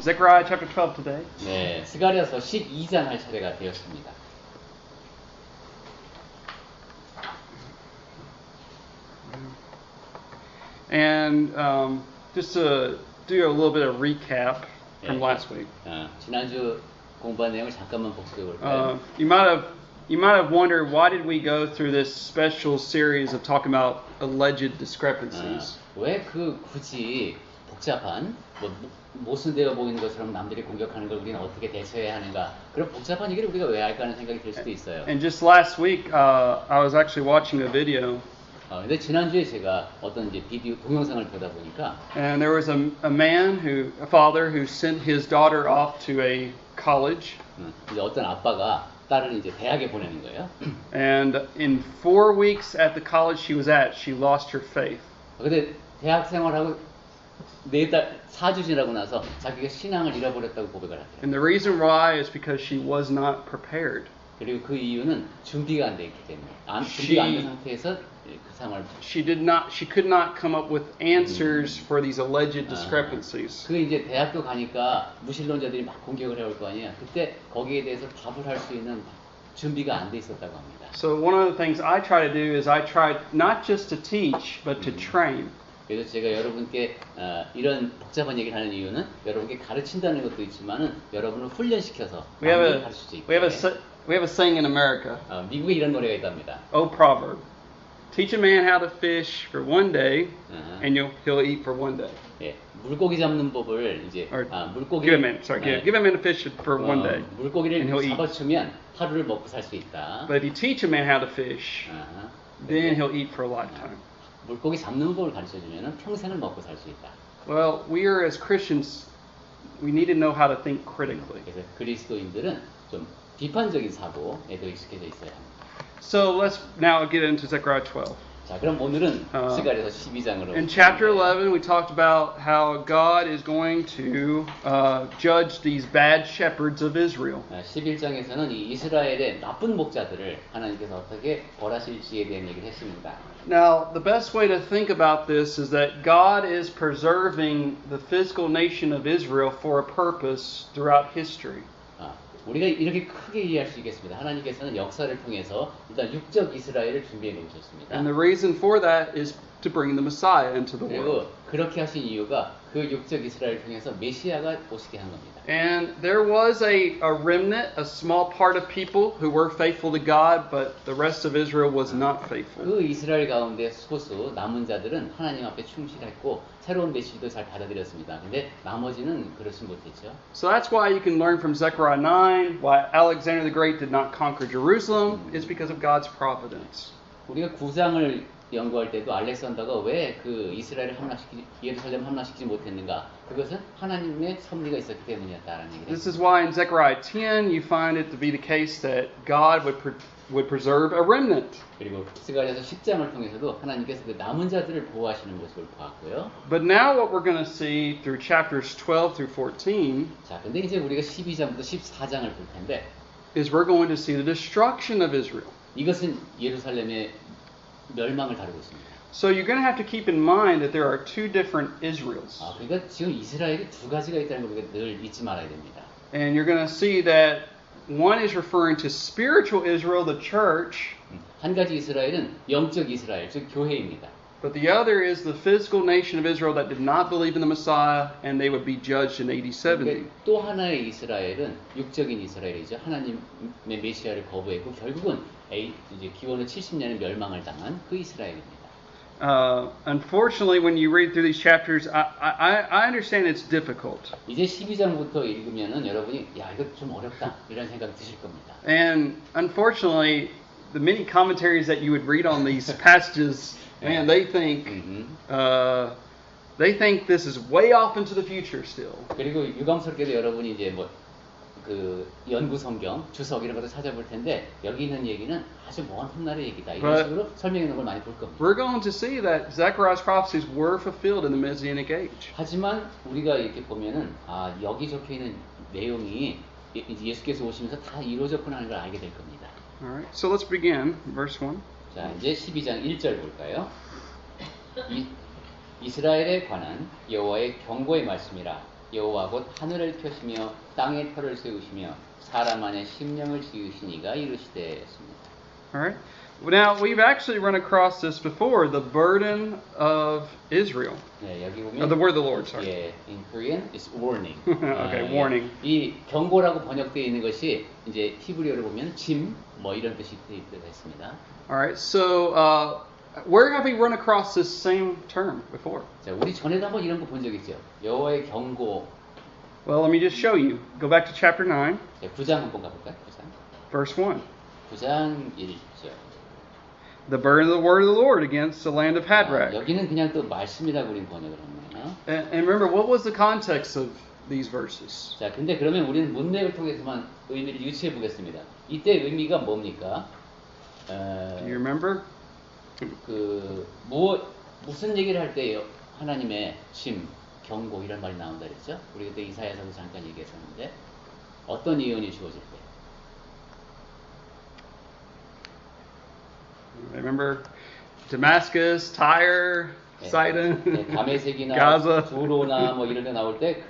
Zechariah chapter 12 today. 네, 스가랴서 12장 할 차례가 되었습니다. And just to do a little bit of recap from 네, last week. 지난주 공부한 내용을 잠깐만 복습해 볼까요? You might have wondered why did we go through this special series of talking about alleged discrepancies. 왜 굳이 복잡한 모순되어 보이는 것처럼 남들이 공격하는 걸 우리는 어떻게 대처해야 하는가? 그런 복잡한 얘기를 우리가 왜 할까 하는 생각이 들 수도 있어요. And just last week, I was actually watching a video. 근데 지난주에 제가 어떤 이제 비디오 동영상을 보다 보니까 And there was a father who sent his daughter off to a college. 이제 어떤 아빠가 딸을 이제 대학에 보내는 거예요. And in 4 weeks at the college she was at, she lost her faith. 근데 대학 생활하고 4주 지나고 나서 자기가 신앙을 잃어버렸다고 고백을 하더라고요. And the reason why is because she was not prepared. 그리고 그 이유는 준비가 안 돼 있기 때문에 준비가 안 된 상태에서 그 상황을 she could not come up with answers for these alleged discrepancies. 그 이제 대학교 가니까 무신론자들이 막 공격을 해올 거 아니에요. 그때 거기에 대해서 답을 할 수 있는 준비가 안 돼 있었다고 합니다. So one of the things I try to do is I try not just to teach but to train. 그래서 제가 여러분께 이런 복잡한 얘기를 하는 이유는 여러분께 가르친다는 것도 있지만은 여러분을 훈련시켜서 가르칠 수 있게. We have a saying in America. 미국에 이런 노래가 있답니다. Old proverb. Teach a man how to fish for one day, and he'll eat for one day. 예, 물고기 잡는 법을 이제 물고기 give a man a fish for one day. 물고기를 잡아주면 하루를 먹고 살 수 있다. But if you teach a man how to fish, then he'll eat for a lifetime. 물고기 잡는 법을 가르쳐주면 평생을 먹고 살 수 있다. Well, we are as Christians, we need to know how to think critically. 그래서 그리스도인들은 좀 비판적인 사고에도 익숙해져 있어야 합니다. So let's now get into Zechariah 12. 자, 그럼 오늘은 스가랴서 12장으로. In chapter 11, we talked about how God is going to judge these bad shepherds of Israel. 11장에서는 이 이스라엘의 나쁜 목자들을 하나님께서 어떻게 벌하실지에 대한 얘기를 했습니다. Now, the best way to think about this is that God is preserving the physical nation of Israel for a purpose throughout history. 우리가 이렇게 크게 이해할 수 있겠습니다. 하나님께서는 역사를 통해서 일단 육적 이스라엘을 준비해 놓으셨습니다. And the reason for that is to bring the Messiah into the world. 그리고 그렇게 하신 이유가 그 육적 이스라엘을 통해서 메시아가 오시게 한 겁니다. And there was a remnant, a small part of people who were faithful to God, but the rest of Israel was not faithful. 그 이스라엘 가운데 소수 남은 자들은 하나님 앞에 충실했고 새로운 메시지도 잘 받아들였습니다. 근데 나머지는 그렇지 못했죠. So that's why you can learn from Zechariah 9 why Alexander the Great did not conquer Jerusalem is because of God's providence. 우리가 9장을 연구할 때도 알렉산더가 왜 그 이스라엘을 예루살렘 함락시키지 못했는가? 그것은 하나님의 섭리가 있었기 때문이었다라는 얘기를. This is why in Zechariah 10 you find it to be the case that God would preserve a remnant. 그리고 스가랴서 10장을 통해서도 하나님께서 그 남은 자들을 보호하시는 모습을 보았고요. But now what we're going to see through chapters 12 through 14 자, 근데 이제 우리가 12장부터 14장을 볼 텐데 is we're going to see the destruction of Israel. 이것은 예루살렘의 멸망을 다루고 있습니다. So you're going to have to keep in mind that there are two different Israels. 그러니까 지금 이스라엘이 두 가지가 있다는 걸 우리가 늘 잊지 말아야 됩니다. And you're going to see that one is referring to spiritual Israel, the church. 한 가지 이스라엘은 영적 이스라엘, 즉 교회입니다. But the other is the physical nation of Israel that did not believe in the Messiah, and they would be judged in AD 70. 또 하나의 이스라엘은 육적인 이스라엘이죠. 하나님의 메시아를 거부했고 결국은 이제 기원후 70년의 멸망을 당한 그 이스라엘입니다. Unfortunately, when you read through these chapters, I understand it's difficult. 이제 12장부터 읽으면은 여러분이 야 이거 좀 어렵다 이런 생각 드실 겁니다. And unfortunately, the many commentaries that you would read on these passages, man, they think this is way off into the future still. 그리고 유감스럽게도 여러분이 이제 그 연구 성경, 주석 이런 것도 찾아볼 텐데 여기 있는 얘기는 아주 먼 훗날의 얘기다. 이런 식으로 설명해 놓은 걸 많이 볼 겁니다. We're going to see that Zechariah's prophecies were fulfilled in the Messianic age. 하지만 우리가 이렇게 보면은 여기 적혀 있는 내용이 예수께서 오시면서 다 이루어졌구나 하는 걸 알게 될 겁니다. All right. So let's begin verse 1. 자, 이제 12장 1절 볼까요? 이스라엘에 관한 여호와의 경고의 말씀이라 여호와 곧 하늘을 펴시며 땅에 터를 세우시며 사람 안에 심령을 지으신 이가 이르시되였습니다. All right. Now we've actually run across this before, the burden of Israel. 네, 여기 보면 The word of the Lord, sorry. 예, in Korean is warning. Okay, warning. 이 경고라고 번역되어 있는 것이 이제 히브리어로 보면 짐 뭐 이런 뜻이 되어 있습니다. All right. So where have we run across this same term before? 자, 우리 전에도 한번 이런 거 본 적 있죠. 여호와의 경고. Well, let me just show you. Go back to chapter 9, 자, 9장 한번 가볼까요? 9장. verse 1. 9장 1절. The burden of the word of the Lord against the land of Hadrach. 여기는 그냥 또 말씀이라고 우리는 번역을 했네요. And remember, what was the context of these verses? 자, 근데 그러면 우리는 문맥을 통해서만 의미를 유추해 보겠습니다. 이때 의미가 뭡니까? Do you remember? 무슨 얘기를 할 때 하나님의 심, 경고 이런 말이 나온다 그랬죠? 우리 그때 이사야서도 잠깐 얘기했었는데 어떤 예언이 주어질 때? Remember Damascus, Tyre, Sidon, 네, 다메섹이나 Gaza. 두로나 뭐 이런 데 나올 때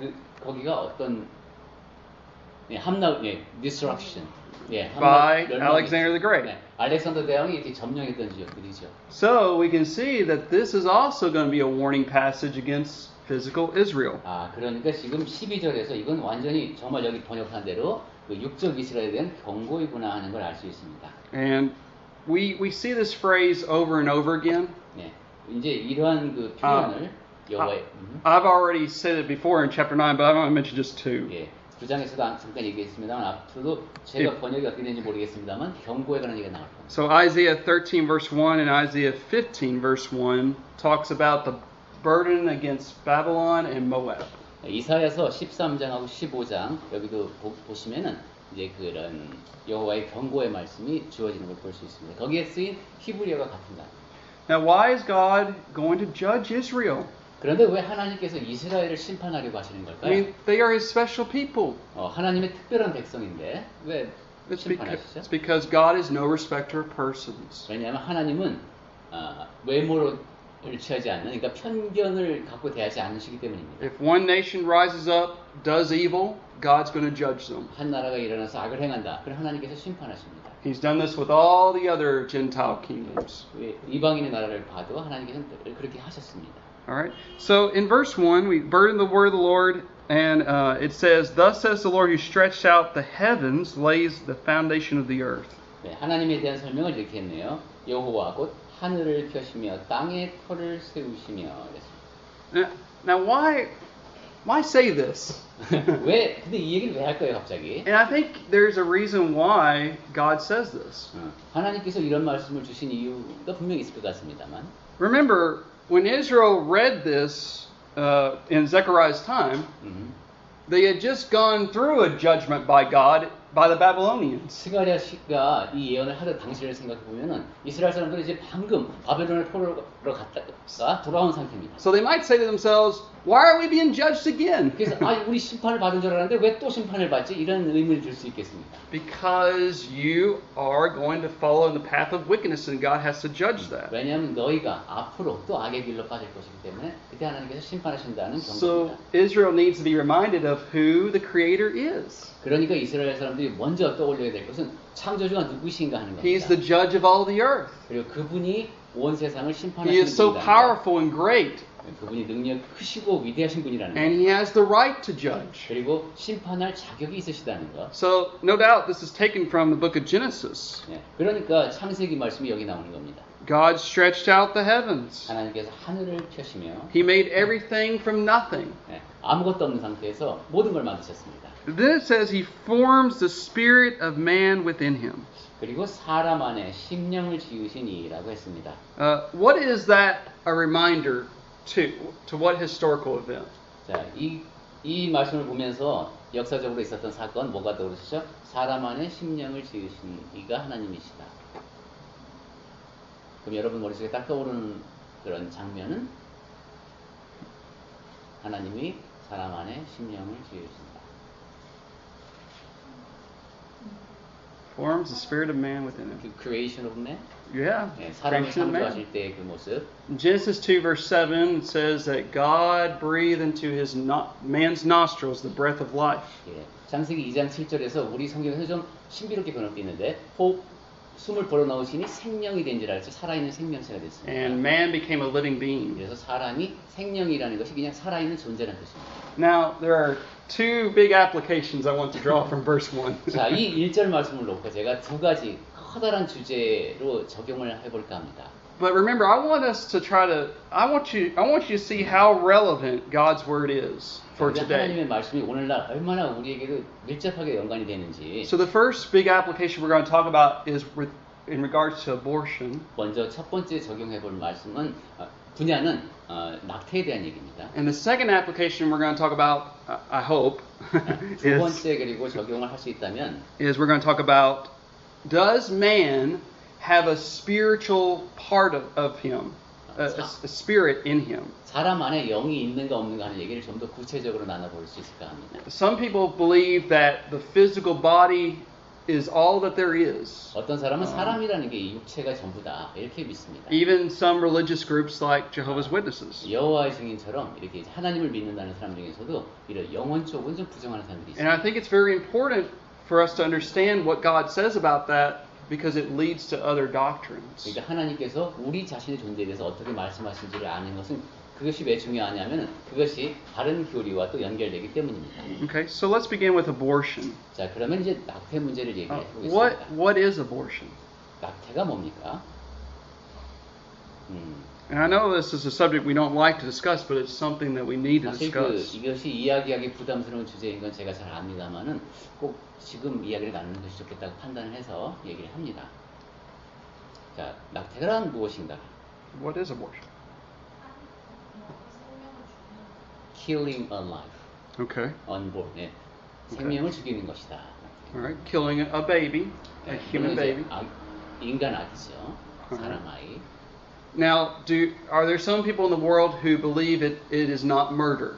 거기가 어떤 destruction. by Alexander the Great. 네, 알렉산더 대왕이 이렇게 점령했던 지역들이죠. So we can see that this is also going to be a warning passage against physical Israel. 아, 그러니까 지금 12절에서 이건 완전히 정말 여기 번역한 대로 그 육적 이스라엘에 대한 경고이구나 하는 걸 알 수 있습니다. And we see this phrase over and over again. 네, 이제 이러한 그 표현을 여호와의 I've already said it before in chapter 9, but I want to mention just two. 예, 9장에서도 잠깐 얘기했습니다만 앞으로도 제가 번역이 어떻게 되는지 모르겠습니다만 경고에 관한 얘기가 나올 겁니다. So Isaiah 13 verse 1 and Isaiah 15 verse 1 talks about the burden against Babylon and Moab. 이사야서 13장하고 15장 여기도 보시면은 이제 그런 여호와의 경고의 말씀이 주어지는 걸 볼 수 있습니다. 거기에 쓰인 히브리어가 같습니다. Now why is God going to judge Israel? 그런데 왜 하나님께서 이스라엘을 심판하려고 하시는 걸까요? I mean, they are His special people. 하나님의 특별한 백성인데 왜 심판하시죠? It's because God is no respecter of persons. 왜냐하면 하나님은 외모를 취하지 않는, 그러니까 편견을 갖고 대하지 않으시기 때문입니다. If one nation rises up, does evil, God's going to judge them. 한 나라가 일어나서 악을 행한다. 그럼 하나님께서 심판하십니다. He's done this with all the other Gentile kingdoms. 이방인의 나라를 봐도 하나님께서는 그렇게 하셨습니다. All right. So in verse 1, we burden the word of the Lord, and it says, "Thus says the Lord who stretched out the heavens, lays the foundation of the earth." 네, 하나님에 대한 설명을 이렇게 했네요. 여호와 곧 하늘을 펴시며 땅에 터를 세우시며 그랬습니다. Now why say this? 왜? 근데 이 얘기를 왜 할 거예요, 갑자기? And I think there's a reason why God says this. 하나님께서 이런 말씀을 주신 이유가 분명히 있을 것 같습니다만. Remember, when Israel read this in Zechariah's time, they had just gone through a judgment by God by the Babylonians. 스가랴 씨가 이 예언을 하던 당시를 생각해 보면은 이스라엘 사람들이 이제 방금 바벨론을 포로로 갔다가 돌아온 상태입니다. So they might say to themselves, "Why are we being judged again?" 그래서 우리 심판을 받은 줄 알았는데 왜 또 심판을 받지? 이런 의문을 줄 수 있겠습니다. Because you are going to follow in the path of wickedness, and God has to judge that. 왜냐하면 너희가 앞으로 또 악의 길로 빠질 것이기 때문에 그때 하나님께서 심판하신다는 So 경고입니다. Israel needs to be reminded of who the Creator is. 그러니까 이스라엘 사람들이 먼저 떠올려야 될 것은 창조주가 누구신가 하는 겁니다. He's the judge of all the earth. 그리고 그분이 온 세상을 He 심판하시는 is so 분이다. powerful and great, 그분이 능력 크시고 위대하신 분이라는 and 것. He has the right to judge. 그리고 심판할 자격이 있으시다는 것. So no doubt this is taken from the book of Genesis. 네, 그러니까 창세기 말씀이 여기 나오는 겁니다. God stretched out the heavens. 하나님께서 하늘을 펴시며 He made everything from nothing. 네, 아무것도 없는 상태에서 모든 걸 만드셨습니다. Then it says He forms the spirit of man within him. 그리고 사람 안에 심령을 지으시니라고 했습니다. What is that a reminder to what historical event? 자, 이 말씀을 보면서 역사적으로 있었던 사건 뭐가 떠오르시죠? 사람 안에 심령을 지으신 이가 하나님이시다. 그럼 여러분 머릿속에 딱 떠오르는 그런 장면은 하나님이 사람 안에 심령을 지으신다. Forms the spirit of man within him. 그 creation of man. Yeah. 네, 사람을 Creation of man. 창조하실 때의 그 모습. In Genesis 2 verse 7 it says that God breathed into man's nostrils the breath of life. 예, 창세기 2장 7절에서 우리 성경에서 좀 신비롭게 번역되어 있는데 숨을 불어넣으시니 생명이 된지라 해서 살아있는 생명체가 됐습니다. And man became a living being. 그래서 사람이 생명이라는 것이 그냥 살아있는 존재라는 뜻입니다. Now there are two big applications I want to draw from verse 1. 자, 이 1절 말씀을 놓고 제가 두 가지 커다란 주제로 적용을 해볼까 합니다. But remember, I want you to see how relevant God's word is for today. 하나님의 말씀이 오늘날 얼마나 우리에게도 밀접하게 연관이 되는지. So the first big application we're going to talk about is in regards to abortion. 먼저 첫 번째 적용해볼 말씀은 분야는 낙태에 대한 얘기입니다. And the second application we're going to talk about, I hope, 두 번째 그리고 적용을 할 수 있다면 is we're going to talk about does man have a spiritual part of him, a spirit in him. 사람 안에 영이 있는가 없는가 하는 얘기를 좀 더 구체적으로 나눠볼 수 있을까 합니다. Some people believe that the physical body is all that there is. 어떤 사람은 사람이라는 게 이 육체가 전부다 이렇게 믿습니다. Even some religious groups like Jehovah's Witnesses. 여호와의 증인처럼 이렇게 하나님을 믿는다는 사람 중에서도 이런 영혼 쪽은 좀 부정하는 사람들이 있습니다. And I think it's very important for us to understand what God says about that because it leads to other doctrines. 그러니까 하나님께서 우리 자신의 존재에 대해서 어떻게 말씀하신지를 아는 것은 그것이 왜 중요하냐면 그것이 다른 교리와 또 연결되기 때문입니다. Okay, so let's begin with abortion. 자, 그러면 이제 낙태 문제를 얘기해 보겠습니다. What is abortion? 낙태가 뭡니까? And I know this is a subject we don't like to discuss, but it's something that we need to 사실 discuss. 이것이 이야기하기 부담스러운 주제인 건 제가 잘 압니다만은 꼭 지금 이야기를 나누는 것이 좋겠다고 판단을 해서 얘기를 합니다. 자, 낙태란 무엇인가? What is abortion? Killing a life. Okay. Unborn. 네. 생명을 죽이는 것이다. All right. Killing a baby, a human baby. 인간 아기죠. 사람 아이. Now, are there some people in the world who believe it is not murder?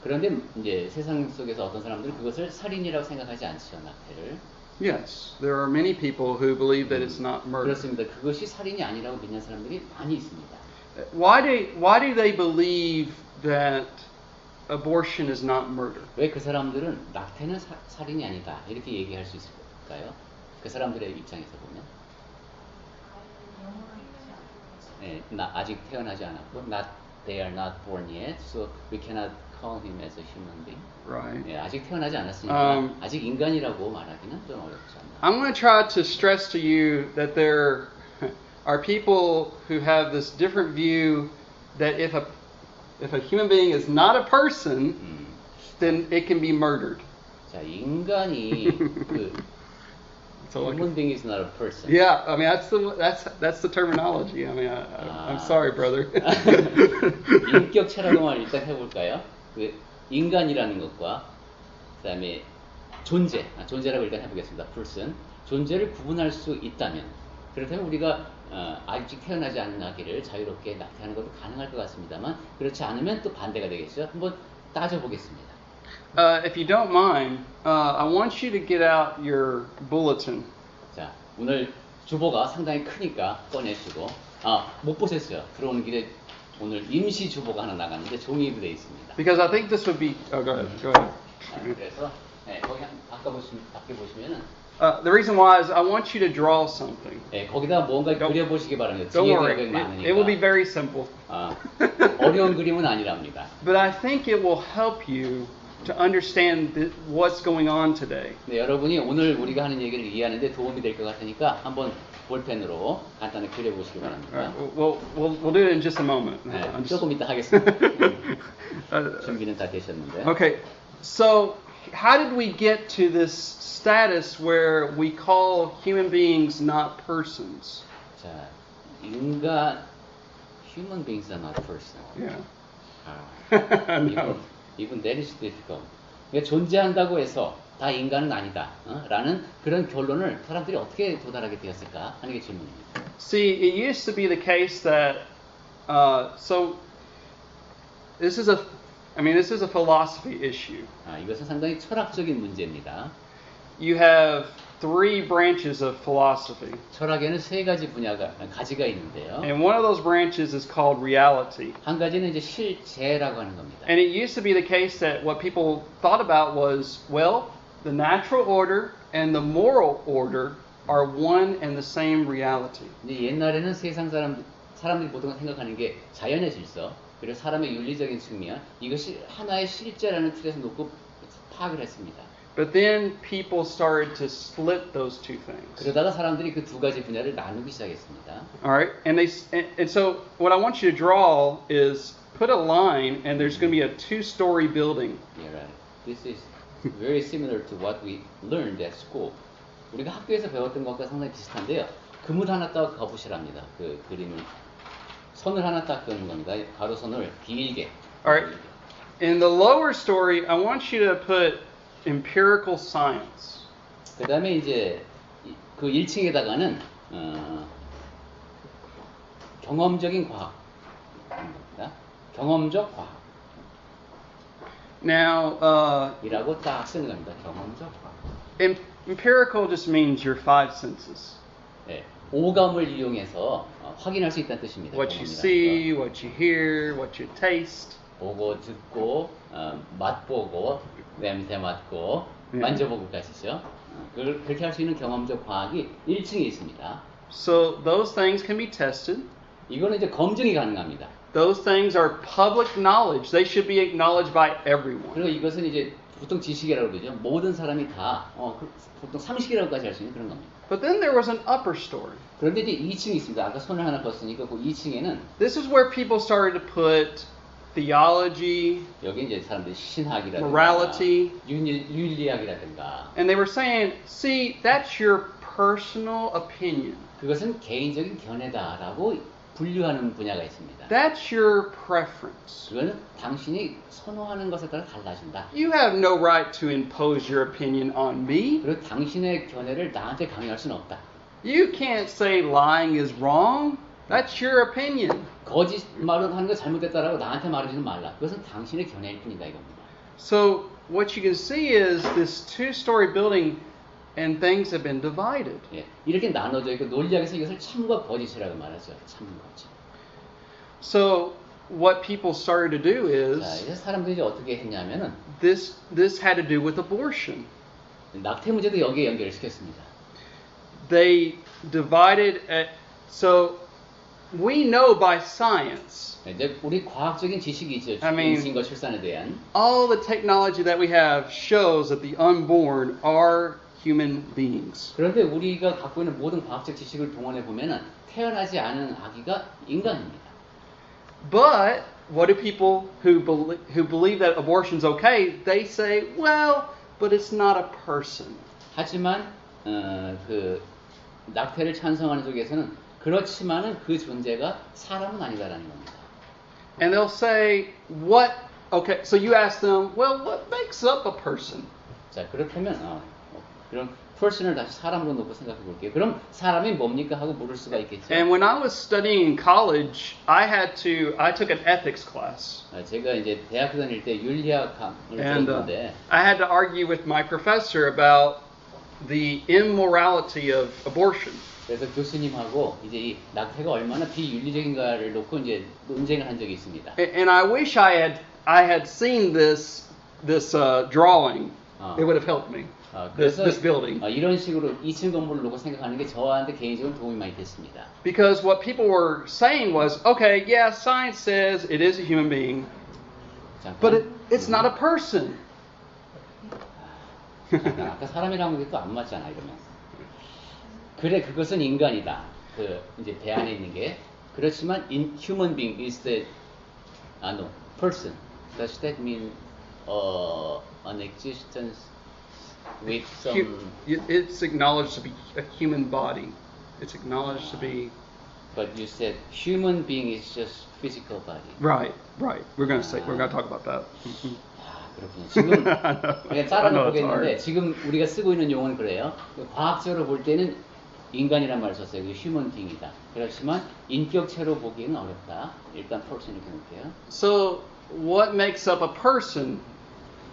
그런데 이제 세상 속에서 어떤 사람들은 그것을 살인이라고 생각하지 않죠, 낙태를. Yes, there are many people who believe that it's not murder. 그렇습니다. 그것이 살인이 아니라고 믿는 사람들이 많이 있습니다. Why do they believe that abortion is not murder? 왜 그 사람들은 낙태는 살인이 아니다 이렇게 얘기할 수 있을까요? 그 사람들의 입장에서 보면. 네, 아직 태어나지 않았고, they are not born yet, so we cannot call him as a human being. Right. 네, 아직 태어나지 않았으니까 아직 인간이라고 말하기는 좀 어렵지 않나. I'm going to try to stress to you that there are people who have this different view that if a human being is not a person, then it can be murdered. 자, 인간이 human being is not a person. Yeah, I mean that's the terminology. I mean, I'm sorry, brother. 인격 철학을 일단 해볼까요? 그 인간이라는 것과 그다음에 존재라고 일단 해보겠습니다. person 존재를 구분할 수 있다면 그렇다면 우리가 아직 태어나지 않은 아기를 자유롭게 낙태하는 것도 가능할 것 같습니다만 그렇지 않으면 또 반대가 되겠죠. 한번 따져보겠습니다. If you don't mind, I want you to get out your bulletin. 자, 오늘 주보가 상당히 크니까 꺼내시고 못 보셨어요. 들어오는 길에 오늘 임시 주보가 하나 나갔는데 종이로 되어 있습니다. Because I think this would be. Oh, go ahead. 그래서 거기 밖에 보시면은. The reason why is I want you to draw something. 네, 거기다 뭔가 그려보시기 바랍니다. Don't worry, 많으니까. it will be very simple. 어려운 그림은 아니랍니다. But I think it will help you to understand what's going on today. 네, 여러분이 오늘 우리가 하는 얘기를 이해하는데 도움이 될 것 같으니까 한번 볼펜으로 간단히 그려보시기 바랍니다. We'll do it in just a moment. 네, 조금 이따 하겠습니다. 준비는 다 되셨는데. Okay, so how did we get to this status where we call human beings not persons? 자, human beings are not persons. Yeah. No. Even that is difficult. 그러니까 존재한다고 해서 다 인간은 아니다. 라는 그런 결론을 사람들이 어떻게 도달하게 되었을까 하는 게 질문입니다. See, it used to be the case that so this is a philosophy issue. 이것은 상당히 철학적인 문제입니다. You have three branches of philosophy. 철학에는 세 가지 가지가 있는데요. And one of those branches is called reality. 한 가지는 이제 실제라고 하는 겁니다. And it used to be the case that what people thought about was, well, the natural order and the moral order are one and the same reality. 이제 옛날에는 세상 사람들이 보통 생각하는 게 자연의 질서, 그리고 사람의 윤리적인 측면, 이것이 하나의 실제라는 틀에서 놓고 파악을 했습니다. But then people started to split those two things. 그러다가 사람들이 그 두 가지 분야를 나누기 시작했습니다. All right, and so what I want you to draw is put a line, and there's going to be a two-story building. Yeah, right. This is very similar to what we learned at school. 우리가 학교에서 배웠던 것과 상당히 비슷한데요. 그물 하나 딱 그어보시랍니다. 그 그림을 선을 하나 딱 그는 겁니다. 가로선을 길게. All right. In the lower story, I want you to put empirical science. 그 다음에 이제 그 1층에다가는 경험적인 과학입니다. 경험적 과학. Now, 이라고 딱 쓰는 겁니다. 경험적 과학. empirical just means your five senses. 네, 오감을 이용해서 확인할 수 있다는 뜻입니다. What you see, what you hear, what you taste. 보고 듣고 맛보고 냄새 맡고 만져보고까지죠. 그렇게 할 수 있는 경험적 과학이 1층에 있습니다. So those things can be tested. 이거는 이제 검증이 가능합니다. Those things are public knowledge. They should be acknowledged by everyone. 그리고 이것은 이제 보통 지식이라고 그러죠. 모든 사람이 다 보통 상식이라고까지 할 수 있는 그런 겁니다. But then there was an upper story. 그런데 이제 2층이 있습니다. 아까 손을 하나 껐으니까 그 2층에는 This is where people started to put theology, 여기 이제 사람들이 신학이라든가 morality, 윤리학이라든가 and they were saying, see, that's your personal opinion. 그것은 개인적인 견해다라고 분류하는 분야가 있습니다. That's your preference. 그거는 당신이 선호하는 것에 따라 달라진다. You have no right to impose your opinion on me. 그리고 당신의 견해를 나한테 강요할 수는 없다. You can't say lying is wrong. That's your opinion. 거짓말을 하는 거 잘못됐다라고 나한테 말해주지 말라. 그것은 당신의 견해일 뿐이다 이겁니다. So what you can see is this two-story building and things have been divided. 예, 이렇게 나눠져 있고 논리학에서 이것을 참과 거짓이라고 말하죠. 참과 거짓. So what people started to do 자, is 이제 사람들이 이제 어떻게 했냐면은 this had to do with abortion. 낙태 문제도 여기에 연결을 시켰습니다. They divided so we know by science. 이제 우리 과학적인 지식이 있죠. 임신과 출산에 대한. All the technology that we have shows that the unborn are human beings. 그런데 우리가 갖고 있는 모든 과학적 지식을 동원해 보면은 태어나지 않은 아기가 인간입니다. But what do people who believe that abortion's okay? They say, well, but it's not a person. 하지만 그 낙태를 찬성하는 쪽에서는 그렇지만은 그 존재가 사람은 아니다라는 겁니다. And they'll say, what? Okay, so you ask them, well, what makes up a person? 자, 그렇다면 그럼 person을 다시 사람으로 놓고 생각해 볼게요. 그럼 사람이 뭡니까 하고 물을 수가 있겠죠. And when I was studying in college, I took an ethics class. 제가 이제 대학교 다닐 때 윤리학을 들었는데 I had to argue with my professor about the immorality of abortion. 그래서 교수님하고 이제 이 낙태가 얼마나 비윤리적인가를 놓고 이제 논쟁을 한 적이 있습니다. And I wish I had seen this drawing. It would have helped me. This building. 이런 식으로 2층 건물을 놓고 생각하는 게 저한테 개인적으로 도움이 많이 됐습니다. Because what people were saying was, okay, yeah, science says it is a human being, but it's not a person. 아까 사람이라는 게 또 안 맞잖아 이러면. 그래 그것은 인간이다. 그 이제 대안에 있는 게 그렇지만 human being is the no person. Does that mean an existence with some? It's acknowledged to be a human body. It's acknowledged to be. But you said human being is just physical body. Right. We're going to talk about that. 그렇군요. 지금 그냥 따라는 보겠는데 지금 우리가 쓰고 있는 용어는 그래요. 과학적으로 볼 때는 인간이란 말을 썼어요. 그 human being이다. 그렇지만 인격체로 보기에는 어렵다. 일단 person 이렇게 놓을게요. So what makes up a person?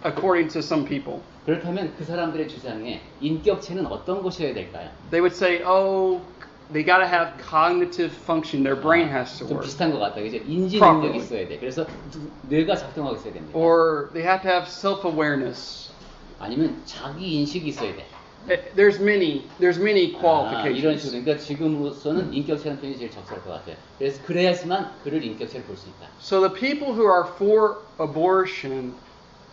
according to some people. 그렇다면 그 사람들의 주장에 인격체는 어떤 것이어야 될까요? They would say, oh, they got to have cognitive function. Their brain has to 좀 work. 비슷한 것 같다. 그죠? 인지 Properly. 능력이 있어야 돼. 그래서 뇌가 작동하고 있어야 됩니다. Or they have to have self-awareness. 아니면 자기 인식이 있어야 돼. There's many 이런 qualifications. 식으로 그러니까 지금으로서는 인격체라는 표현이 제일 적절할 것 같아요. 그래서 그래야지만 그를 인격체를 볼 수 있다. So the people who are for abortion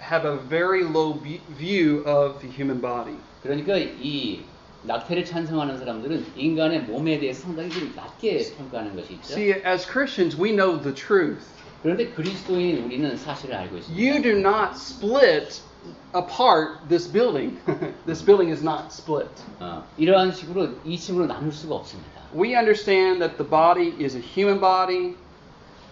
have a very low view of the human body. 그러니까 이 낙태를 찬성하는 사람들은 인간의 몸에 대해서 상당히 좀 낮게 평가하는 것이 있죠. See, as Christians, we know the truth. 그런데 그리스도인 우리는 사실을 알고 있습니다. You do not split apart this building. This building is not split. 이러한 식으로 이 식으로 나눌 수가 없습니다. We understand that the body is a human body,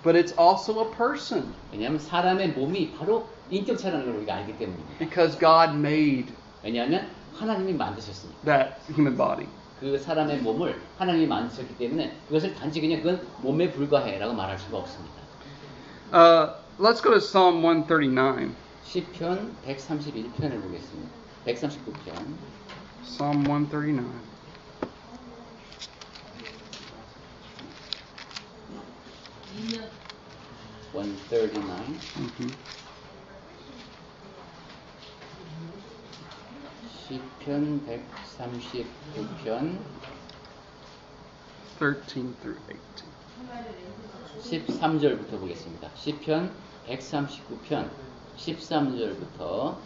but it's also a person. 왜냐하면 사람의 몸이 바로 인격체라는 걸 우리가 알기 때문입니다. Because God made 왜냐하면 하나님이 만드셨으니까. that human body. 그 사람의 몸을 하나님이 만드셨기 때문에 그것을 단지 그냥 그건 몸에 불과해라고 말할 수가 없습니다. Let's go to Psalm 139. 시편 131편을 보겠습니다. 139편. Psalm 139. 시편 139편 13 through 18. 13절부터 보겠습니다. 시편 139편 13절부터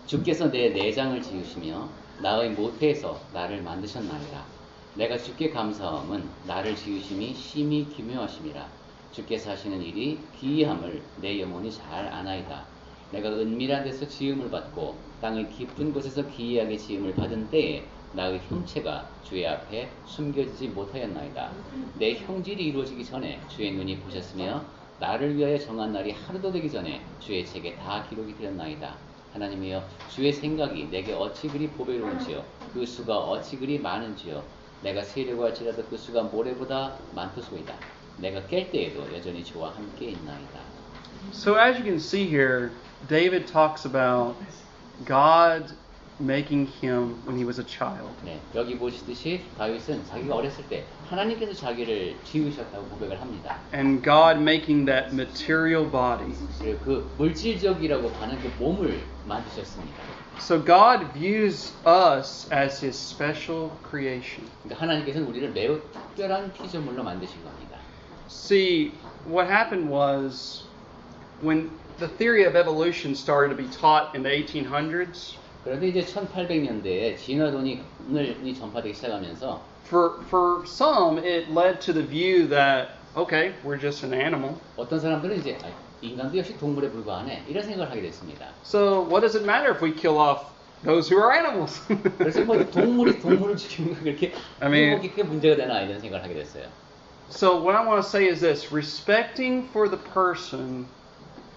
주께서 내 내장을 지으시며 나의 모태에서 나를 만드셨나이다. 내가 주께 감사함은 나를 지으심이 심히 기묘하심이라. 주께서 하시는 일이 기이함을 내 영혼이 잘 아나이다. 내가 은밀한 데서 지음을 받고 땅의 깊은 곳에서 기이하게 지음을 받은 때에 나의 형체가 주의 앞에 숨겨지지 못하였나이다. 내 형질이 이루어지기 전에 주의 눈이 보셨으며 나를 위하여 정한 날이 하루도 되기 전에 주의 책에 다 기록이 되었나이다. 하나님이여, 주의 생각이 내게 어찌 그리 보배로운지요, 그 수가 어찌 그리 많은지요. 내가 세려고 할지라도 그 수가 모래보다 많도소이다. 내가 깰 때에도 여전히 주와 함께 있나이다. So as you can see here, David talks about God making him when he was a child. 네, 여기 보시듯이 다윗은 자기가 어렸을 때 하나님께서 자기를 지으셨다고 고백을 합니다. And God making that material body. 그리고 그 물질적이라고 하는 그 몸을 만드셨습니다. So God views us as his special creation. 그러니까 하나님께서는 우리를 매우 특별한 피조물로 만드신 겁니다. See, what happened was when the theory of evolution started to be taught in the 1800s, 그런데 이제 1800년대에 진화론이 전파되기 시작하면서 for some it led to the view that okay, we're just an animal. 어떤 사람들은 이제 인간도 역시 동물에 불과하네 이런 생각을 하게 됐습니다. So what does it matter if we kill off those who are animals? 그래서 뭐 동물을 죽이는 거 그렇게 그게 문제가 되나 이런 생각을 하게 됐어요. So what I want to say is this: respecting for the person,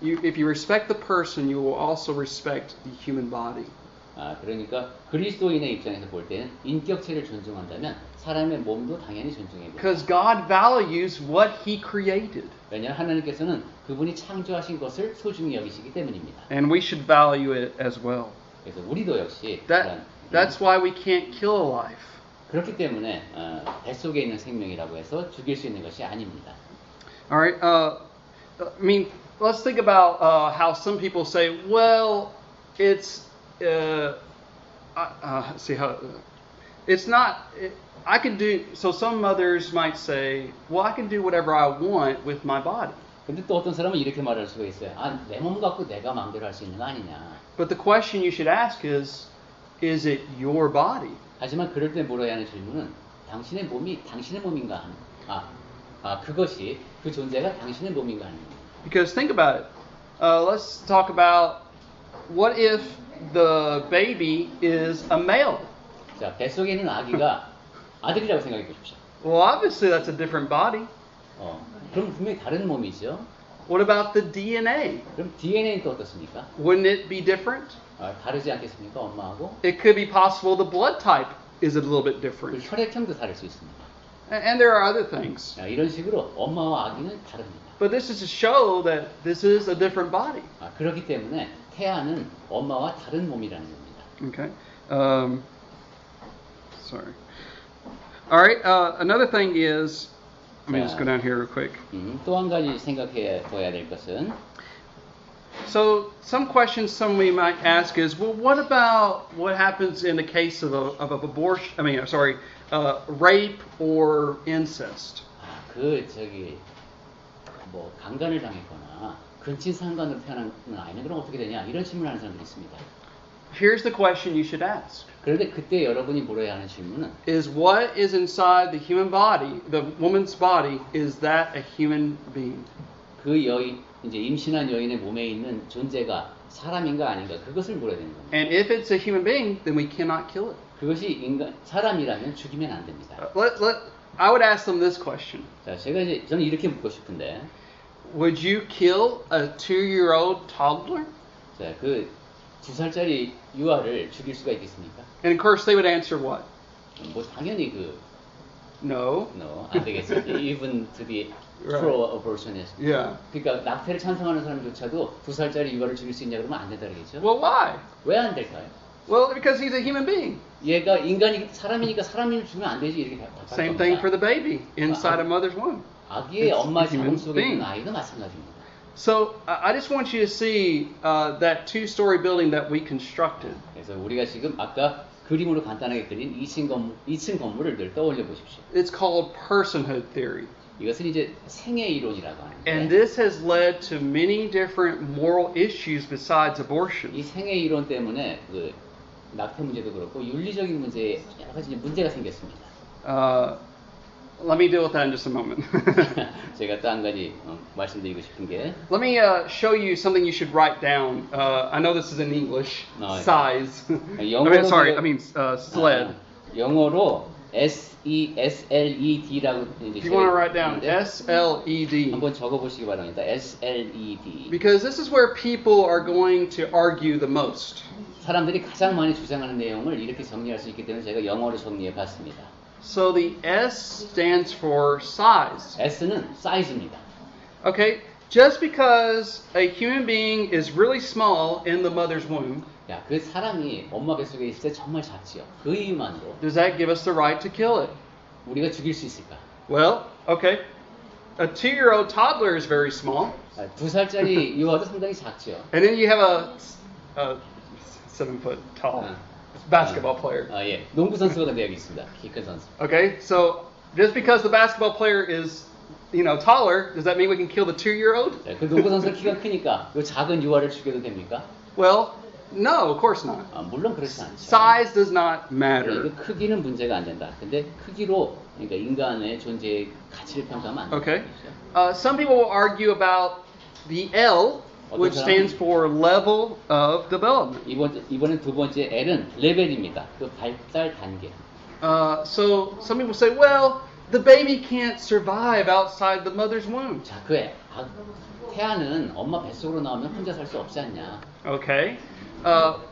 if you respect the person, you will also respect the human body. 그러니까 그리스도인의 입장에서 볼 때는 인격체를 존중한다면 사람의 몸도 당연히 존중해야 돼요. Because God values what He created. 왜냐하면 하나님께서는 그분이 창조하신 것을 소중히 여기시기 때문입니다. And we should value it as well. 그래서 우리도 역시 That's why we can't kill a life. 그렇기 때문에 뱃속에 있는 생명이라고 해서 죽일 수 있는 것이 아닙니다. All right. I mean, let's think about how some people say, well, it's see how it's not. I can do. So some mothers might say, well, I can do whatever I want with my body. 근데 또 어떤 사람은 이렇게 말할 수가 있어요. 내 몸 갖고 내가 마음대로 할 수 있는 거 아니냐. But the question you should ask is it your body? 하지만 그럴 때 물어야 하는 질문은 당신의 몸이 당신의 몸인가 하는 그것이 그 존재가 당신의 몸인가 하는 겁니다. Because think about it. Let's talk about what if the baby is a male? 자, 뱃속에 있는 아기가 아들이라고 생각해 보십시오. Well, obviously that's a different body. 그럼 분명히 다른 몸이죠. What about the DNA? 그럼 DNA는 또 어떻습니까? Wouldn't it be different? 다르지 않겠습니까, 엄마하고? It could be possible the blood type is a little bit different. 혈액형도 다를 수 있습니다. And there are other things. 이런 식으로 엄마와 아기는 다릅니다. But this is to show that this is a different body. 그렇기 때문에 태아는 엄마와 다른 몸이라는 겁니다. Okay. Sorry. All right. Another thing is, let me just go down here real quick. 또 한 가지 생각해 둬야 될 것은 So some questions some we might ask is, well, what about what happens in the case of abortion? I mean, sorry, rape or incest? 뭐 강간을 당했거나 근친상간으로 태어난 아이는 그럼 어떻게 되냐 이런 질문을 하는 사람들이 있습니다. Here's the question you should ask. 그런데 그때 여러분이 물어야 하는 질문은 is what is inside the human body, the woman's body, is that a human being? 그 여인 이제 임신한 여인의 몸에 있는 존재가 사람인가 아닌가 그것을 물어야 되는 겁니다. And if it's a human being, then we cannot kill it. 그것이 사람이라면 죽이면 안 됩니다. I would ask them this question. 자, 저는 이렇게 묻고 싶은데. Would you kill a 2-year-old toddler? 자, 그 2살짜리 유아를 죽일 수가 있겠습니까? And of course they would answer what? 뭐 당연히 No, 안 되겠죠. Even to be pro-abortionist. Yeah. 그러니까 낙태를 찬성하는 사람조차도 2살짜리 유아를 죽일 수 있냐 그러면 안 된다 그러겠죠. Well, why? 왜 안 될까요? Well, because he's a human being. 얘가 사람이니까 사람을 주면 안 되지 이렇게 답할 Same thing for the baby inside a mother's womb. 아기의 엄마 It's a human 자궁 속에 있는 being. 아이도 마찬가지입니다. So I just want you to see that 2-story building that we constructed. 그래서 우리가 지금 아까 그림으로 간단하게 그린 2층 건물을 늘 떠올려 보십시오. It's called personhood theory. 이것은 이제 생애 이론이라고 하는데. And this has led to many different moral issues besides abortion. 이 생애 이론 때문에 그 낙태 문제도 그렇고 윤리적인 문제에 여러 가지 문제가 생겼습니다. Let me deal with that in just a moment. 제가 또 한 가지 말씀드리고 싶은 게. Let me show you something you should write down. I know this is in English. Size. 영어로 sled. 영어로 SESLED라고 이제. If you want to write down SLED. 한번 적어보시기 바랍니다. SLED. Because this is where people are going to argue the most. 사람들이 가장 많이 주장하는 내용을 이렇게 정리할 수 있기 때문에 제가 영어로 정리해 봤습니다. So the S stands for size. S는 사이즈입니다. Okay, just because a human being is really small in the mother's womb, 야, 그 사람이 엄마 뱃속에 있을 때 정말 작지요. 그 이유만으로 does that give us the right to kill it? 우리가 죽일 수 있을까? Well, okay. A 2-year-old toddler is very small. 2살짜리 유아도 상당히 작지요. And then you have a 7-foot tall basketball player. 예. 농구 선수가 되어 있습니다. 키 큰 선수. Okay, so just because the basketball player is, taller, does that mean we can kill the 2-year-old? 그 농구 선수 키가 크니까 이 작은 유아를 죽여도 됩니까? Well, no, of course not. 물론 그렇지 않죠. Size does not matter. 크기는 문제가 안 된다. 근데 크기로 그러니까 인간의 존재의 가치를 평가하면 안 된다. Okay. Some people will argue about the L, which stands for level of development. 이번엔 두 번째 L은 레벨입니다. 그 발달 단계. So some people say, well, the baby can't survive outside the mother's womb. 자, 태아는 엄마 뱃속으로 나오면 혼자 살 수 없지 않냐? Okay.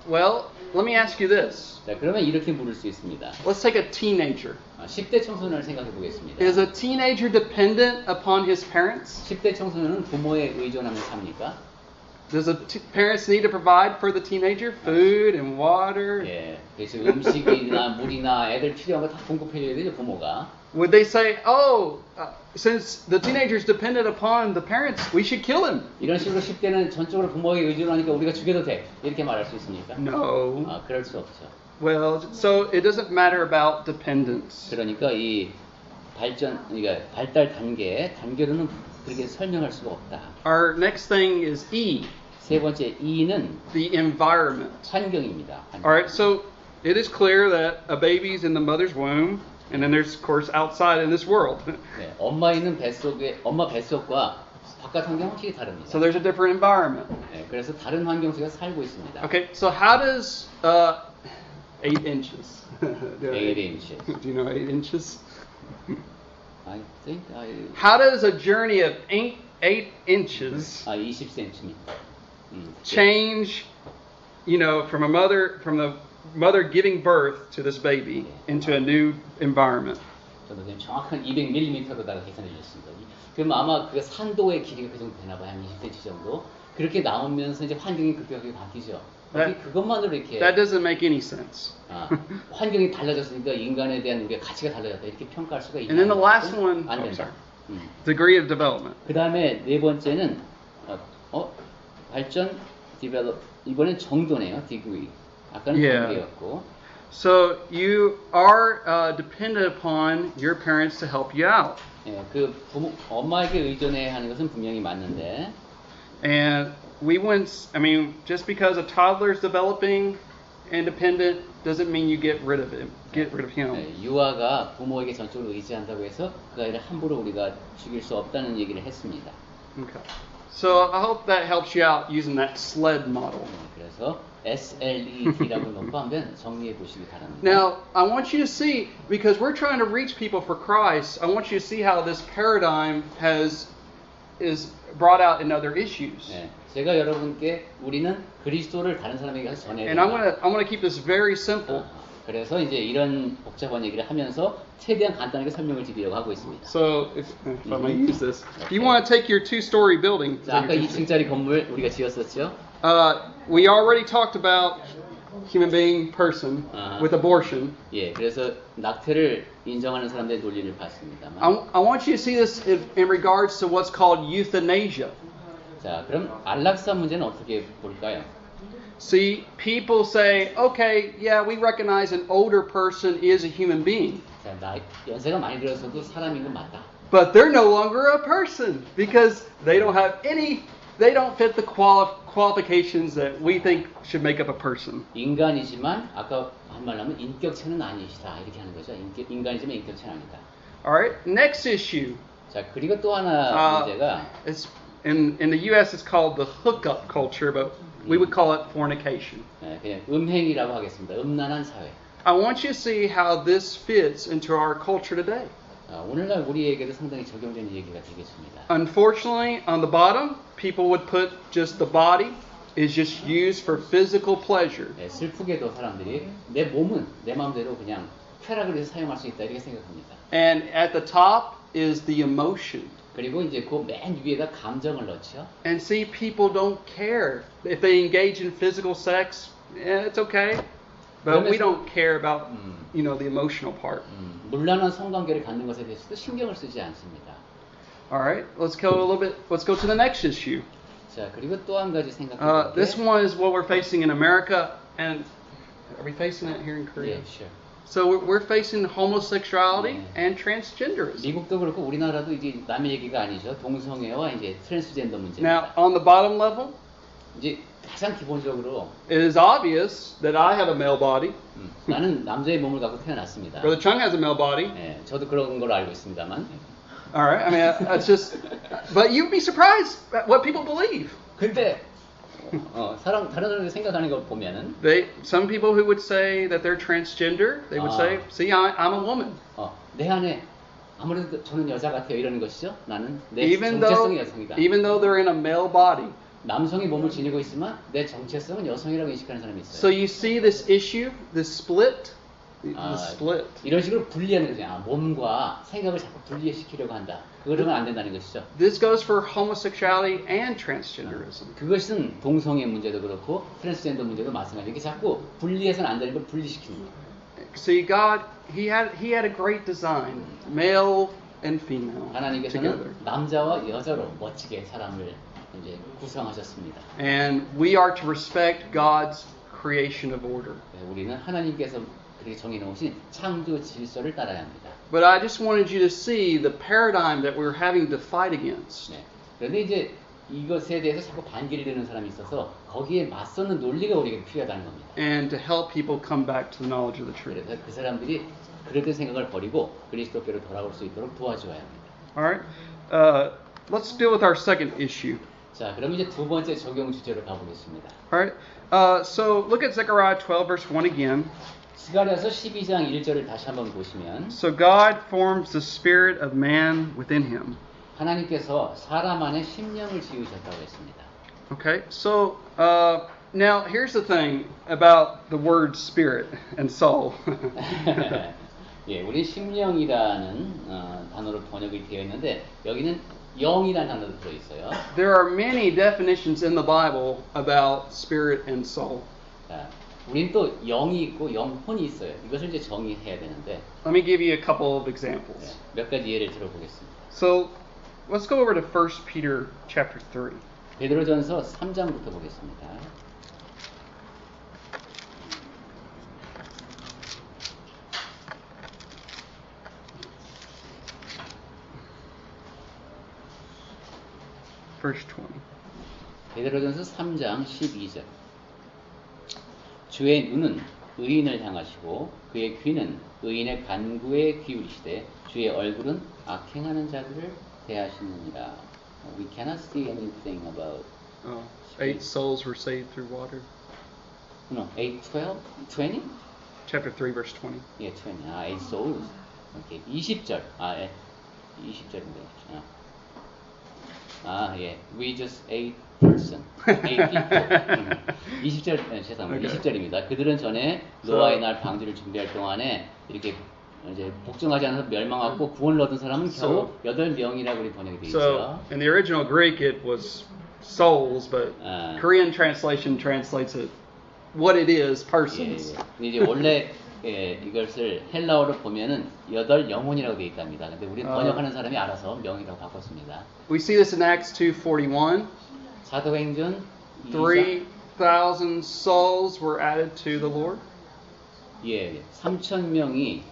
Well, let me ask you this. 자, 그러면 이렇게 물을 수 있습니다. Let's take a teenager. 10대 청소년을 생각해 보겠습니다. Is a teenager dependent upon his parents? 10대 청소년은 부모에 의존하며 삽니까? Does parents need to provide for the teenager food and water? 예, 그래서 음식이나 물이나 애들 필요한 거 다 공급해줘야 되죠, 부모가. Would they say, since the teenager is dependent upon the parents, we should kill him? 이런 식으로 10대는 전적으로 부모에 의존하니까 우리가 죽여도 돼. 이렇게 말할 수 있습니까? No. 그럴 수 없죠. Well, so it doesn't matter about dependence. 그러니까 이 그러니까 발달 단계로는 그렇게 설명할 수가 없다. Our next thing is E. 세 번째 E는 the environment. 환경입니다. All right, so it is clear that a baby's in the mother's womb, and then there's, of course, outside in this world. 네, 엄마 뱃속과 바깥 환경 확실히 다릅니다. So there's a different environment. 네, 그래서 다른 환경 속에 살고 있습니다. Okay, so how does 8 inches? 8 inches. Do you know 8 inches? I think How does a journey of 8 inches 20cm. change, from the mother giving birth to this baby into a new environment? 저도 지금 정확한 200mm로다가 계산해 주셨습니다. 그럼 아마 그 산도의 길이가 그 정도 되나 봐요. 한 20cm 정도. 그렇게 나오면서 이제 환경이 급격하게 바뀌죠. 어떻게 그것만으로 이렇게 That doesn't make any sense. 환경이 달라졌으니까 인간에 대한 우리의 가치가 달라졌다 이렇게 평가할 수가 있냐? And then the last one, 안 oh, 된다. sorry. Degree of development. 그 다음에 네 번째는 발전, develop. 이번엔 정도네요. degree. 아까는 단계였고. So you are dependent upon your parents to help you out. 예, 그 부모, 엄마에게 의존해야 하는 것은 분명히 맞는데. And just because a toddler is developing independent doesn't mean you get rid of him. 예, 유아가 부모에게 전적으로 의지한다고 해서 그 아이를 함부로 우리가 죽일 수 없다는 얘기를 했습니다. Okay. So I hope that helps you out using that SLED model. 그래서 SLED라고 넣고하면 정리해 보시기 바랍니다. Now, I want you to see, because we're trying to reach people for Christ, I want you to see how this paradigm is brought out in other issues. 네, 제가 여러분께 우리는 그리스도를 다른 사람에게 전해야 And I'm going to keep this very simple. 그래서 이제 이런 복잡한 얘기를 하면서 최대한 간단하게 설명을 드리려고 하고 있습니다. So, if I may use this, if you want to take your two-story building, 자, 아까 2층짜리 건물 우리가 지었었죠? we already talked about human being person with abortion. 예, 그래서 낙태를 인정하는 사람들의 논리를 봤습니다만. I want you to see this in regards to what's called euthanasia. 자, 그럼 안락사 문제는 어떻게 볼까요? See, people say, okay, yeah, we recognize an older person is a human being. 자, 연세가 많이 들어서도 사람인 건 맞다. But they're no longer a person because they don't fit the qualifications that we think should make up a person. 인간이지만 아까 한 말 하면 인격체는 아니시다 이렇게 하는 거죠. 인간이지만 인격체는 아니다. All right, next issue. 자, 그리고 또 하나 문제가 it's in the U.S. it's called the hookup culture, but we would call it fornication. 네, 그냥 음행이라고 하겠습니다. 음란한 사회. I want you to see how this fits into our culture today. 오늘날 우리에게도 상당히 적용되는 얘기가 되겠습니다. Unfortunately, on the bottom, people would put just the body is just used for physical pleasure. 네, 슬프게도 사람들이 내 몸은 내 마음대로 그냥 쾌락을 위해서 사용할 수 있다 이렇게 생각합니다. And at the top is the emotion. 그리고 이제 그 맨 위에다 감정을 넣죠. And see, people don't care if they engage in physical sex. It's okay, but we don't care about the emotional part. 물란한 성관계를 갖는 것에 대해서도 신경을 쓰지 않습니다. All right, let's go to the next issue. 자, 그리고 또 한 가지 생각해 This one is what we're facing in America, and are we facing it here in Korea? Yeah, sure. So we're facing homosexuality and transgenderism. 미국도 그렇고 우리나라도 이제 남의 얘기가 아니죠. 동성애와 이제 트랜스젠더 문제입니다. Now, on the bottom level, 이제 가장 기본적으로 it is obvious that I have a male body. 나는 남자의 몸을 갖고 태어났습니다. Brother Chung has a male body. 네, 저도 그런 걸로 알고 있습니다만. All right, I mean that's just. But you'd be surprised at what people believe. 근데 다른 사람들이 생각하는 걸 보면은 Some people who would say that they're transgender, they would say, "See, I'm a woman." 내 안에 아무래도 저는 여자 같아요 이러는 것이죠. 나는 내 Even 정체성이 여성이다. though they're in a male body. 남성이 몸을 지니고 있지만 내 정체성은 여성이라고 인식하는 사람이 있어요. So you see this issue, this split. 이런 식으로 분리하는 거죠. 몸과 생각을 자꾸 분리시키려고 한다. 그러면 안 된다는 것이죠. This goes for homosexuality and transgenderism. 그것은 동성애 문제도 그렇고 트랜스젠더 문제도 마찬가지로 이렇게 자꾸 분리해서는 안 되는 걸 분리시키는 거예요. See, God, He had a great design, male and female 하나님께서는 together. 남자와 여자로 멋지게 사람을 이제 구성하셨습니다. And we are to respect God's creation of order. 우리는 하나님께서 그렇게 정해놓으신 창조 질서를 따라야 합니다. But I just wanted you to see the paradigm that we're having to fight against. 네. 그런데 이제 이것에 대해서 자꾸 반기를 드는 사람이 있어서 거기에 맞서는 논리가 우리에게 필요하다는 겁니다. And to help people come back to the knowledge of the truth. 그래서 그 사람들이 그렇게 생각을 버리고 그리스도께로 돌아올 수 있도록 도와줘야 합니다. All right. Let's deal with our second issue. 자, 그럼 이제 두 번째 적용 주제로 가보겠습니다. All right. So look at Zechariah 12 verse 1 again. 스가랴서 12장 1절을 다시 한번 보시면 So God forms the spirit of man within him. 하나님께서 사람 안에 심령을 지으셨다고 했습니다. Okay. So now here's the thing about the word spirit and soul. 예, 우리 심령이라는 단어로 번역이 되어 있는데 여기는 영이라는 단어도 들어있어요. There are many definitions in the Bible about spirit and soul. 자, 우린 또 영이 있고 영혼이 있어요. 이것을 이제 정의해야 되는데 Let me give you a couple of examples. 몇 가지 예를 들어보겠습니다. So, let's go over to 1 Peter chapter 3. 베드로전서 3장부터 보겠습니다. Verse 20. 베드로전서 3장 12절. 주의 눈은 의인을 향하시고 그의 귀는 의인의 간구에 기울이시되 주의 얼굴은 악행하는 자들을 대하시느니라. We cannot see anything about 8 souls were saved through water. no 8, 12, 20? Chapter 3, verse 20. 예, 20. 8 souls. 오케이. 20절. 예. 20절인데. 예. We just 8 person. 8 people. 20절, 죄송합니다. Okay. 20절입니다. 그들은 전에 노아의 날 방주를 준비할 동안에 이렇게 이제 복종하지 않아서 멸망하고 구원을 얻은 사람은 겨우 8명이라고 번역이 되어 So, 있죠. in the original Greek, it was souls, but Korean translation translates it what it is, persons. 근데 이제 원래 이것을 헬라어로 보면은 8 영혼이라고 되어 있답니다. 근데 우리 번역하는 사람이 알아서 명이라고 바꿨습니다. We see this in Acts 2:41. 사도행전 3,000 souls were added to the Lord. 예, 3,000명이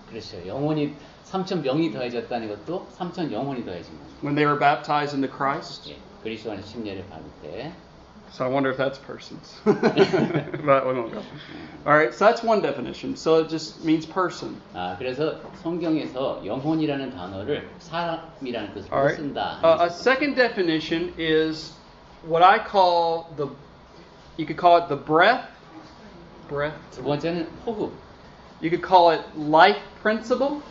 그렇죠. 영혼이 3,000명이 더해졌다는 것도 3,000 영혼이 더해진 겁니다. When they were baptized into Christ. 예, 그리스도 안에 침례를 받을 때. So I wonder if that's persons. But we won't go. All right, so that's one definition. So it just means person. 그래서 성경에서 영혼이라는 단어를 사람이라는 뜻으로 All right. 쓴다. A second definition is what I call you could call it the breath. 두 번째는 호흡. You could call it life principle.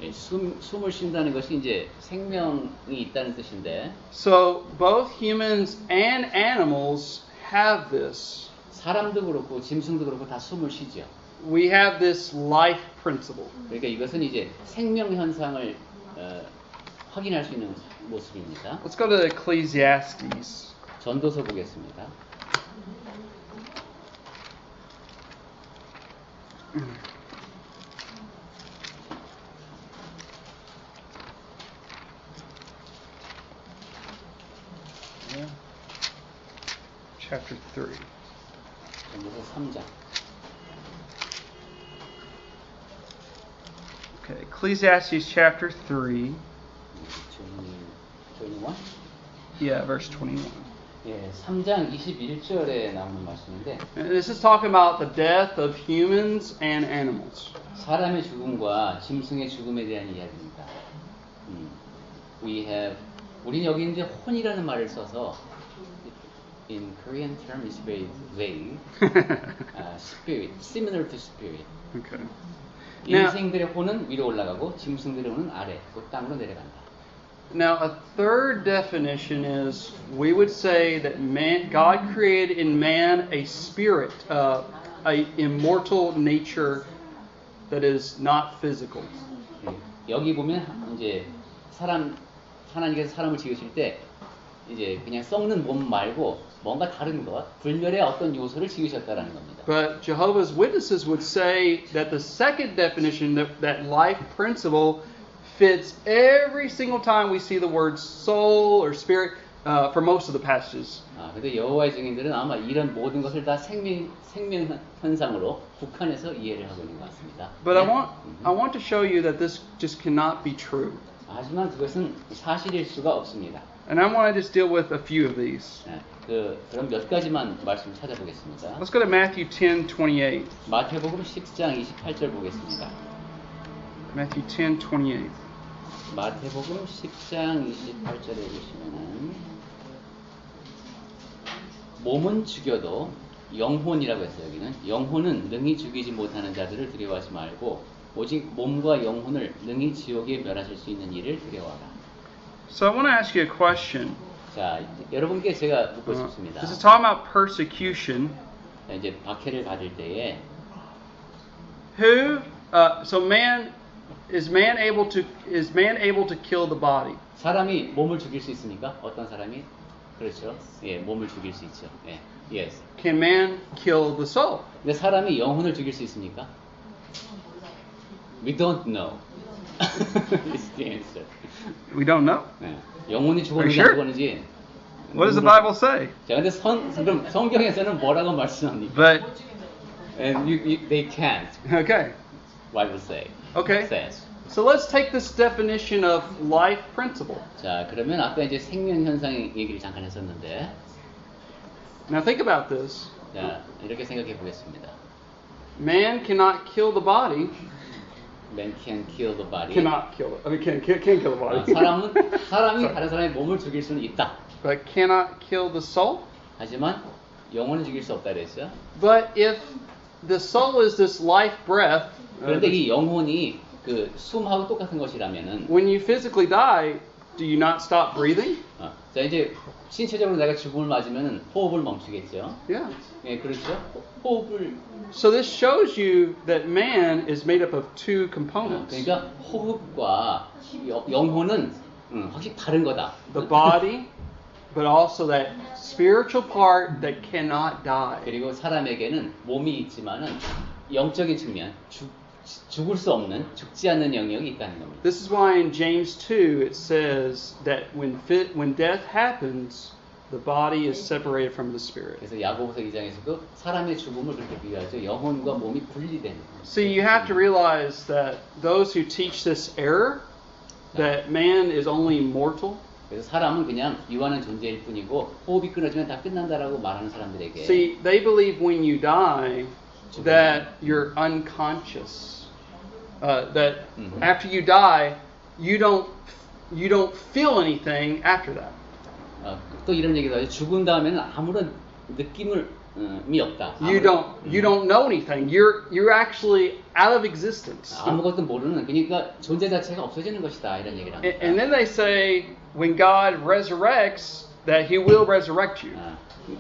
예, 숨을 쉰다는 것이 이제 생명이 있다는 뜻인데. So both humans and animals have this. 사람도 그렇고 짐승도 그렇고 다 숨을 쉬죠. We have this life principle. 그러니까 이것은 이제 생명 현상을 확인할 수 있는 모습입니다. Let's go to Ecclesiastes. 전도서 보겠습니다. Chapter 3. 전도서 3장. Okay, Ecclesiastes chapter 3. 21? Yeah, verse 21. 예, 3장 21절에 나오는 말씀인데 And this is talking about the death of humans and animals. 사람의 죽음과 짐승의 죽음에 대한 이야기입니다. 우린 여기 이제 혼이라는 말을 써서 in Korean term is very vague. Spirit, similar to spirit. Okay. 인생들의 혼은 위로 올라가고 짐승들의 혼은 아래, 그 땅으로 내려간다. Now, a third definition is we would say that God created in man a spirit, a immortal nature that is not physical. 여기 보면 이제 하나님께서 사람을 지으실 때 이제 그냥 썩는 몸 말고 뭔가 다른 것, 불멸의 어떤 요소를 지으셨다라는 겁니다. But Jehovah's Witnesses would say that the second definition, that life principle, fits every single time we see the word soul or spirit for most of the passages. 근데 여호와의 증인들은 아마 이런 모든 것을 다 생명 현상으로 국한해서 이해를 하고 있는 것 같습니다. But I want to show you that this just cannot be true. 하지만 그것은 사실일 수가 없습니다. And I want to just deal with a few of these. 그럼 몇 가지만 말씀 찾아보겠습니다. Let's go to Matthew 10:28. 마태복음 10장 28절 보겠습니다. Matthew 10:28. 마태복음 10장 28절에 보시면은 몸은 죽여도 영혼이라고 했어요. 여기는 영혼은 능히 죽이지 못하는 자들을 두려워하지 말고 오직 몸과 영혼을 능히 지옥에 멸하실 수 있는 이를 두려워하라. So I want to ask you a question. 자, 여러분께 제가 묻고 싶습니다. This is talking about persecution. 이제 박해를 받을 때에 So is man able to kill the body? 사람이 몸을 죽일 수 있습니까? 어떤 사람이? 그렇죠. 예, 몸을 죽일 수 있죠. 예. Yes. Can man kill the soul? 근데 사람이 영혼을 죽일 수 있습니까? We don't know. It's the answer. We don't know. 네. 영혼이 죽었는지 Are you sure? 안 죽었는지. What does the Bible say? 자, 근데 그럼 성경에서는 뭐라고 말씀합니까? But And they can't. okay. Bible say. Okay. Says. So let's take this definition of life principle. 자, 그러면 아까 이제 생명 현상 얘기를 잠깐 했었는데, Now think about this. 자, 이렇게 생각해 보겠습니다. Man cannot kill the body. Man can kill the body. Cannot kill it. I mean, can kill the body. 사람이 다른 사람의 몸을 죽일 수는 있다. But cannot kill the soul. 하지만 영혼은 죽일 수 없다 그랬죠. But if the soul is this life breath, 그런데 이 영혼이 그 숨하고 똑같은 것이라면은, when you physically die, do you not stop breathing? 자 이제 신체적으로 내가 죽음을 맞으면 호흡을 멈추겠죠. Yeah. 예, 그렇죠. 호흡을 So this shows you that man is made up of two components. 그러니까 호흡과 영혼은 확실히 다른 거다. The body, but also that spiritual part that cannot die. 그리고 사람에게는 몸이 있지만은 영적인 측면, 죽을 수 없는, 죽지 않는 영역이 있다는 겁니다. This is why in James 2 it says that when death happens, the body is separated from the spirit. 그래서 야고보서 2장에서도 사람의 죽음을 그렇게 비유하죠. 영혼과 몸이 분리되는. See, you have to realize that those who teach this error, that man is only mortal. 그래서 사람은 그냥 유한한 존재일 뿐이고 호흡이 끊어지면 다 끝난다라고 말하는 사람들에게. See, they believe when you die that you're unconscious. That after you die, you don't feel anything after that. 또 이런 얘기도 하죠. 죽은 다음에는 아무런 느낌이 없다. You don't know anything. You're actually out of existence. 아무것도 모르는, 그러니까 존재 자체가 없어지는 것이다 이런 얘기를 합니다. And then they say when God resurrects that He will resurrect you.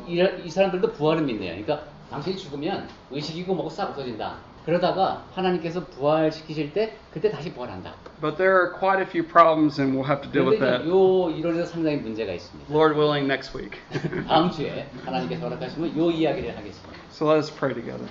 이 사람들도 부활을 믿네요. 그러니까 당신이 죽으면 의식이고 뭐고 싹 없어진다. 그러다가 하나님께서 부활시키실 때 그때 다시 부활한다. But there are quite a few problems, and we'll have to deal with that. 요 이론에서 상당히 문제가 있습니다. Lord willing, next week. 다음 주에 하나님께서 허락하시면 요 이야기를 하겠습니다. So let us pray together.